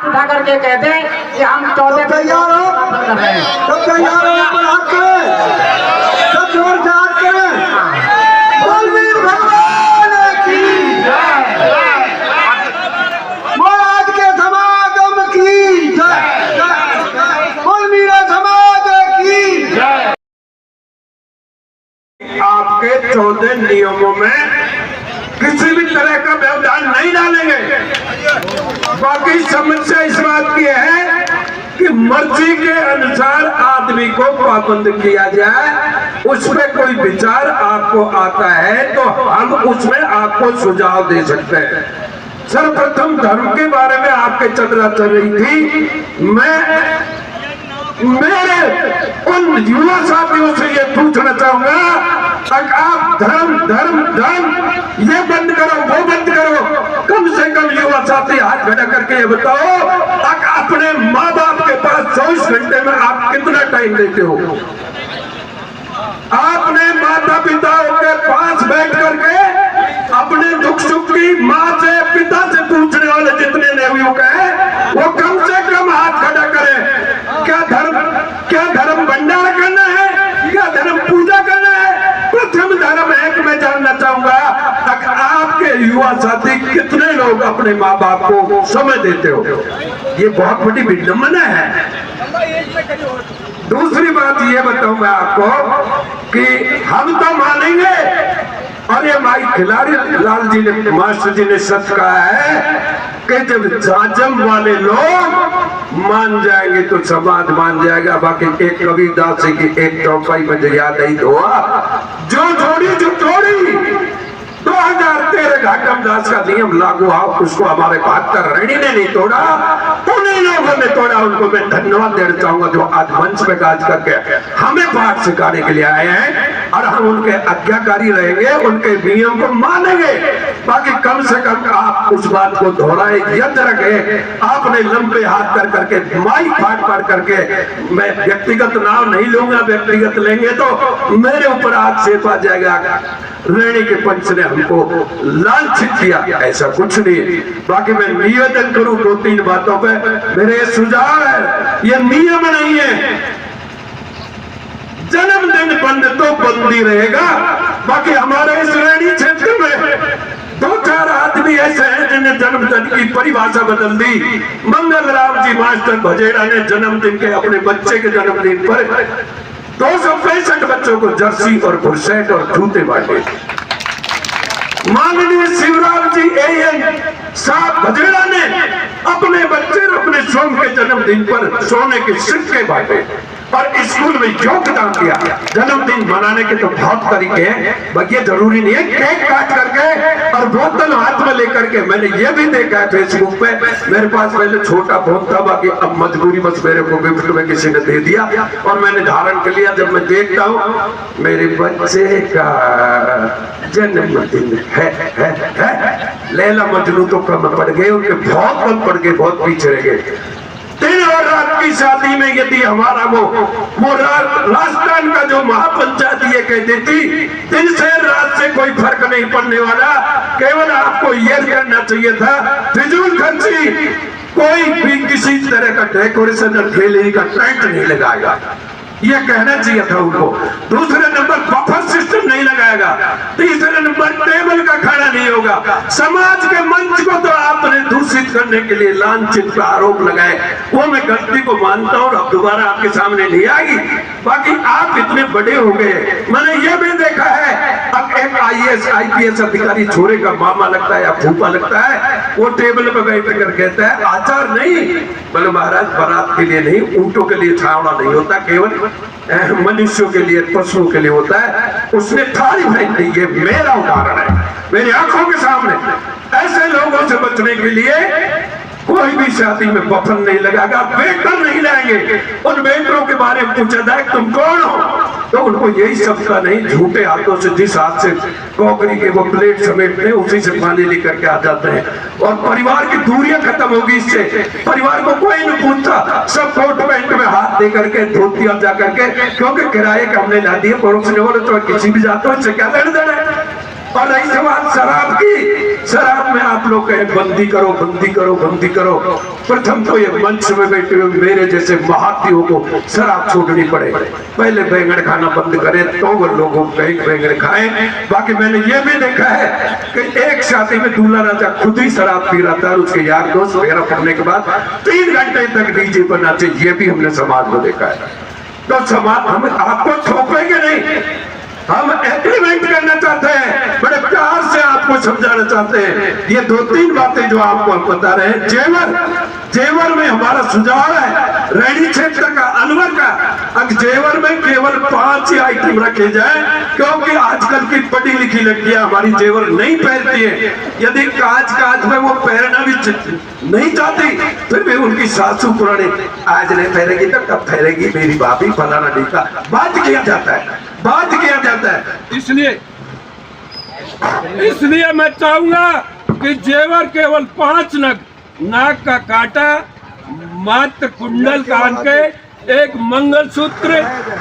हाथ उठा करके कहते हैं कि हम 14 तैयार हो, सब तैयार हो, ऊपर हाथ करें, सब जोर से हाथ करें। बलवीर भगवान की महाराज के समागम की जय, बलवीर समाज की जय। आपके 14 नियमों में किसी भी तरह का व्यवधान नहीं डालेंगे। बाकी समस्या इस बात की है कि मर्जी के अनुसार आदमी को पाबंद किया जाए। उसमें कोई विचार आपको आता है तो हम उसमें आपको सुझाव दे सकते हैं। सर्वप्रथम धर्म के बारे में आपके चर्चा चल रही थी। मेरे उन युवा साथियों से ये पूछना चाहूंगा, आप धर्म धर्म धर्म ये बंद करो, वो बंद करो। कम से कम युवा साथी हाथ खड़ा करके ये बताओ, अपने माँ बाप के पास 24 घंटे में आप कितना टाइम देते हो? आपने माता पिताओं के पास बैठ करके अपने दुख सुख की माँ से पिता से पूछने वाले जितने नवयुवक हैं वो कम से कम हाथ खड़ा करें। क्या धर्म भंडारा करना है? क्या धर्म पूजा करना है? प्रथम धर्म है कि मैं जानना चाहूंगा आपके युवा साथी कितने लोग अपने माँ बाप को समय देते हो? ये बहुत बड़ी विडंबना है। दूसरी बात ये बताऊं मैं आपको कि हम तो मानेंगे, और ये माई खिलाड़ी लाल जी ने मास्टर जी ने सच कहा है कि जब जाजम वाले लोग मान जाएंगे तो समाज मान जाएगा। बाकी एक कबीरदास की एक चौपाई मुझे याद आई, धोआ जो जोड़ी 2013 घाटम दास का नियम लागू हुआ, उसको हमारे 72 रेडी ने नहीं तोड़ा, उन्हीं लोगों ने तोड़ा। उनको मैं धन्यवाद देना चाहूंगा जो आज मंच पे काज करके हमें पाठ सिखाने के लिए आए हैं, और हम उनके आज्ञाकारी रहेंगे, उनके नियम को मानेंगे। बाकी कम से कम आप उस बात को दोहराए, याद रखें। आपने लंबे हाथ कर करके माई फाट करके, मैं व्यक्तिगत नाम नहीं लूंगा, व्यक्तिगत लेंगे तो मेरे ऊपर आक्षेप आ जाएगा। रेणी के पंच ने हमको लांछित किया, ऐसा कुछ नहीं। बाकी मैं निवेदन करूं 2-3 बातों पे, मेरे सुझाव है, ये नियम नहीं है। जन्मदिन बंद तो बंद ही रहेगा। बाकी हमारे इस रेणी क्षेत्र में 2-4 आदमी ऐसे हैं जिन्हें जन्मदिन की परिभाषा बदल दी। मंगल राम जी मास्टर भजेड़ा ने जन्मदिन के अपने बच्चे के जन्मदिन पर 265 बच्चों को जर्सी और बुरसेट और जूते बांटे। माननीय शिवराम जी एएन साहब भजेड़ा ने अपने बच्चे और अपने सोम के जन्मदिन पर सोने के सिक्के बांटे और स्कूल में योगदान दिया। जन्मदिन मनाने के तो बहुत तरीके हैं, ये जरूरी नहीं है केक काट करके और बोतल हाथ में लेकर के। मैंने ये भी देखा है फेसबुक पे, मेरे पास पहले छोटा फोन था, बाकी अब मजबूरी बस मेरे को गिफ्ट में किसी ने दे दिया और मैंने धारण कर लिया। जब मैं देखता हूँ मेरे बच्चे का जन्मदिन है। लैला मजनू तो कम पड़ गए, उनके बहुत कम पड़ गए, बहुत पीछे रह गए। दिन और रात की शादी में यदि हमारा वो राजस्थान का जो महापंचायत ये कह देती दिन से रात से कोई फर्क नहीं पड़ने वाला, केवल आपको ये करना चाहिए था फिजूल खर्ची, कोई भी किसी तरह का डेकोरेशन और खेलने का टेंट नहीं लगाएगा, ये कहना चाहिए था उनको। दूसरे नंबर बफर सिस्टम नहीं लगाएगा। तीसरे नंबर टेबल का खाना नहीं होगा। समाज के मंच को तो आपने दूषित करने के लिए लांछित का आरोप लगाए, वो मैं गलती को मानता हूँ, अब दोबारा आपके सामने नहीं आएगी। बाकी आप इतने बड़े हो गए, मैंने ये भी देखा है अब एक IAS IPS अधिकारी छोरे का मामा लगता है या फूफा लगता है, वो टेबल पे बैठ कर कहता है आचार नहीं, बोले महाराज बारात के लिए नहीं, ऊंटों के लिए छावड़ा नहीं होता, केवल मनुष्यों के लिए पशुओं के लिए होता है। उसने थाली फेंक दी। ये मेरा उदाहरण है, मेरी आंखों के सामने। ऐसे लोगों से बचने के लिए कोई भी शादी में बफन नहीं लगाएगा, वेटर नहीं लाएंगे। उन वेटरों के बारे में पूछा जाए तुम कौन हो, तो उनको यही सबका नहीं, झूठे हाथों से जिस हाथ से कॉकरी के वो प्लेट समेटते हैं उसी से पानी लेकर के आ जाते हैं। और परिवार की दूरियां खत्म होगी इससे। परिवार को कोई नहीं पूछता, सब कोट पैंट में हाथ दे करके धोती और जाकर के, क्योंकि किराए का हमने ला दिए। पड़ोसी ने बोले तो किसी भी जाते हो इससे क्या लेना देना है। और रही सवाल शराब की, शराब में आप लोग कहें बंदी करो बंदी करो बंदी करो। प्रथम तो ये मंच में बैठे हुए मेरे जैसे महातियों को शराब छोड़नी पड़े, पहले बैंगन खाना बंद करें तो वो लोगों बैंगन खाएं। बाकी मैंने ये भी देखा है कि एक शादी में दूल्हा राजा खुद ही शराब पी रहा था और उसके यार दोस्त फेरा पड़ने के बाद 3 घंटे तक डीजे पर नाचे, ये भी हमने समाज में देखा है। तो समाज हम आपको थोपेंगे नहीं, हम एग्रीमेंट करना चाहते हैं, बड़े प्यार से आपको समझाना चाहते हैं। ये 2-3 बातें जो आपको हम बता रहे हैं, जेवर में हमारा सुझाव है रैनी क्षेत्र का, अलवर का, अब जेवर में केवल 5 ही आइटम रखे जाए, क्योंकि आजकल की पढ़ी लिखी लड़कियां हमारी जेवर नहीं पहनती है। यदि काज में वो पहनना भी नहीं चाहती, फिर भी उनकी सासू पुरानी आज नहीं पहनेगी तो कब पहनेगी मेरी भाभी फलाना टीका, बात किया जाता है, बात किया जाता है। इसलिए मैं चाहूंगा कि जेवर केवल 5 नग, नाक का कांटा, मात्र कुंडल कान के, एक मंगलसूत्र,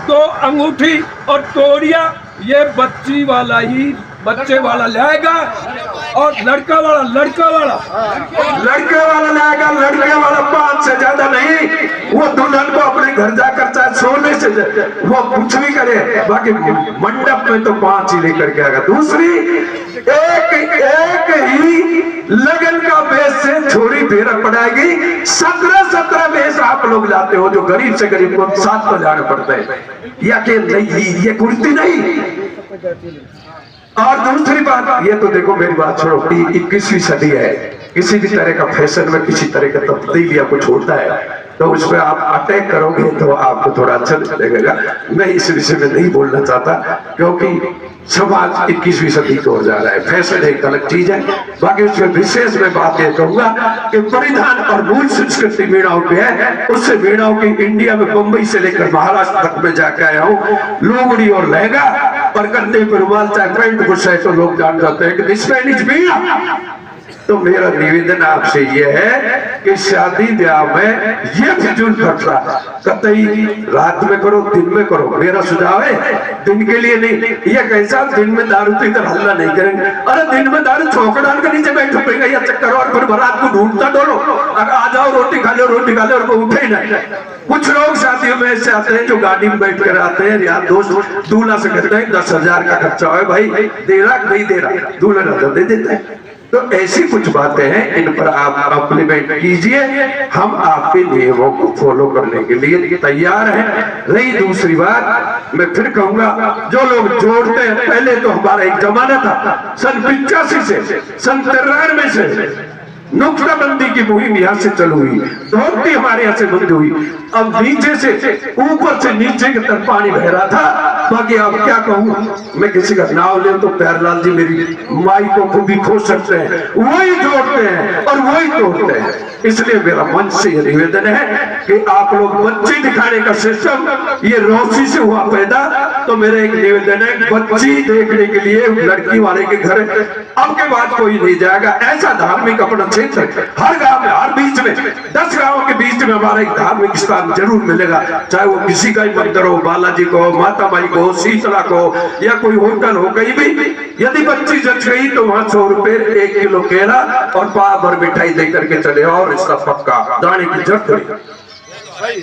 2 अंगूठी और तोड़िया, ये बच्चे वाला लाएगा और लड़का वाला लाएगा। लड़के वाला 5 से ज्यादा नहीं, वो दुल्हन को अपने घर जाकर चाहे सोने से वो कुछ भी करे, बाकी मंडप में तो 5 ही लेकर के आएगा। दूसरी, एक ही लगन का बेस से छोरी फेरा पड़ाएगी। 17 बेस आप लोग लाते हो, जो गरीब से गरीब को 7 को जाना पड़ता है, या कि नहीं ये कुर्ती नहीं। और दूसरी बात, ये तो देखो मेरी बात छोड़ो, 21वीं सदी है, किसी भी तरह का फैशन में किसी तरह का तब्दीली या कुछ होता है तो उस पर आप अटैक करोगे तो आपको थोड़ा अच्छा लगेगा। मैं इस विषय में नहीं बोलना चाहता, क्योंकि समाज 21वीं सदी को हो जा रहा है, फैशन एक अलग चीज है। बाकी उसमें विशेष में बात ये कहूंगा कि परिधान और मूल संस्कृति मीणाओं की है, उससे मीणाओं की इंडिया में बंबई से लेकर महाराष्ट्र तक में जाकर आया हूँ। लोगड़ी और लहंगा और कंधे पर रुमाल चाहे पैंट कुछ है तो लोग जान जाते हैं कि स्पेनिश मीणा। तो मेरा निवेदन आपसे यह है कि शादी ब्याह में ये फिजूल खर्चा कतई रात में करो, दिन में करो। मेरा सुझाव है दिन के लिए नहीं। ये कैसा दिन में दारू तो इधर हल्ला नहीं करेंगे, अरे दिन में दारू चौक डाल के नीचे बैठ पड़ेगा या चक्कर और फिर बारात को ढूंढता डोलो, अगर आ जाओ रोटी खा लो और वो उठे ही नहीं। कुछ लोग शादियों में ऐसे आते हैं जो गाड़ी में बैठ कर आते हैं, यार दोस्त दूल्हा से कहते हैं 10,000 का खर्चा है भाई, दे रहा नहीं दे रहा, दूल्हा नजर दे देते हैं। तो ऐसी कुछ बातें हैं, इन पर आप अप्लीमेंट कीजिए, हम आपके नियमों को फॉलो करने के लिए तैयार हैं। रही दूसरी बात, मैं फिर कहूंगा, जो लोग जोड़ते हैं, पहले तो हमारा एक जमाना था सन 85 से सन 93 से नुक्ताबंदी की मुहिम यहाँ से चालू हुई, धोती हमारे यहाँ से बंद हुई। अब नीचे से ऊपर से नीचे की तरफ पानी बह रहा था। बाकी अब क्या कहूँ, मैं किसी का नाम ले तो प्यारलाल जी मेरी माई को खुद भी खो सकते हैं, वही जोड़ते हैं और वही तोड़ते हैं। इसलिए मेरा मंच से यह निवेदन है कि आप लोग बच्ची दिखाने का सिस्टम ये रोशी से हुआ पैदा, तो मेरा एक निवेदन है, बच्ची देखने के लिए लड़की वाले के घर अब के बाद कोई नहीं जाएगा। ऐसा धार्मिक अपना क्षेत्र हर गांव में, हर बीच में 10 गांवों के बीच में हमारा एक धार्मिक स्थान जरूर मिलेगा, चाहे वो किसी का ही मंदिर हो, बालाजी को, माता माई को, शीतला को, या कोई होटल हो, कहीं भी। यदि बच्ची जच गई तो वहां 100 रुपए 1 किलो केला और पाव भर मिठाई दे करके चले, और इसका पक्का दाने की जरूरत नहीं।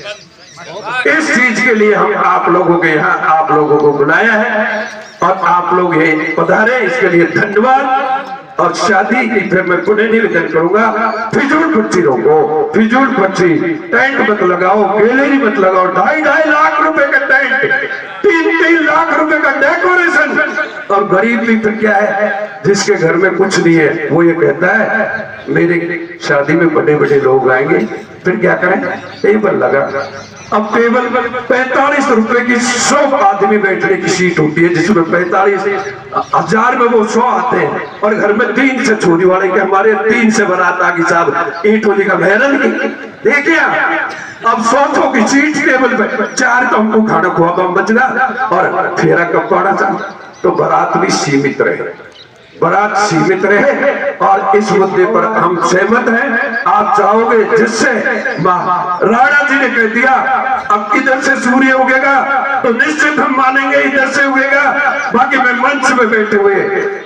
इस चीज के लिए हम आप लोगों के यहाँ आप लोगों को बुलाया है और आप लोग ये पधारे, इसके लिए धन्यवाद। और शादी की फिर मैं पुनः निवेदन करूंगा, फिजूल खर्ची रोको, फिजूल खर्ची, टेंट मत लगाओ, गैलरी मत लगाओ, 2.5 लाख रुपए का टेंट, 3 लाख रुपए का डेकोरेशन। और गरीब भी फिर क्या है, जिसके घर में कुछ नहीं है वो ये कहता है मेरे शादी में बड़े बड़े लोग आएंगे, फिर क्या करें, टेबल लगा। अब टेबल 45 रुपए की 100 आदमी बैठने की सीट होती है, जिसमें 45,000 में वो 100 आते हैं। और घर में 3 से छोरी वाले के हमारे 3 से बारात आगे साहब ईंटोली का महरन की देखिए। अब 100 की सीट टेबल पे 4 तो हमको खाना खुआ बम बचना और फेरा कब पड़ा था। तो बारात भी सीमित रहे, बारात सीमित रहे। और इस मुद्दे पर हम सहमत हैं आप चाहोगे, जिससे राणा जी ने कह दिया अब इधर से सूर्य उगेगा तो निश्चित हम मानेंगे इधर से उगेगा। बाकी मैं मंच में बैठे हुए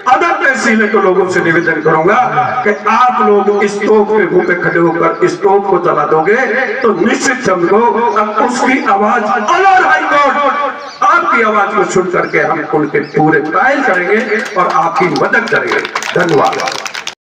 अदर तहसील के लोगों से निवेदन करूंगा कि आप लोग स्टोव के मुंह पे खड़े होकर स्टोव को जला दोगे तो निश्चित समझो अब उसकी आवाज और हाईकोर्ट आपकी आवाज को सुन करके हम उनके पूरे ट्रायल करेंगे और आपकी मदद करेंगे। धन्यवाद।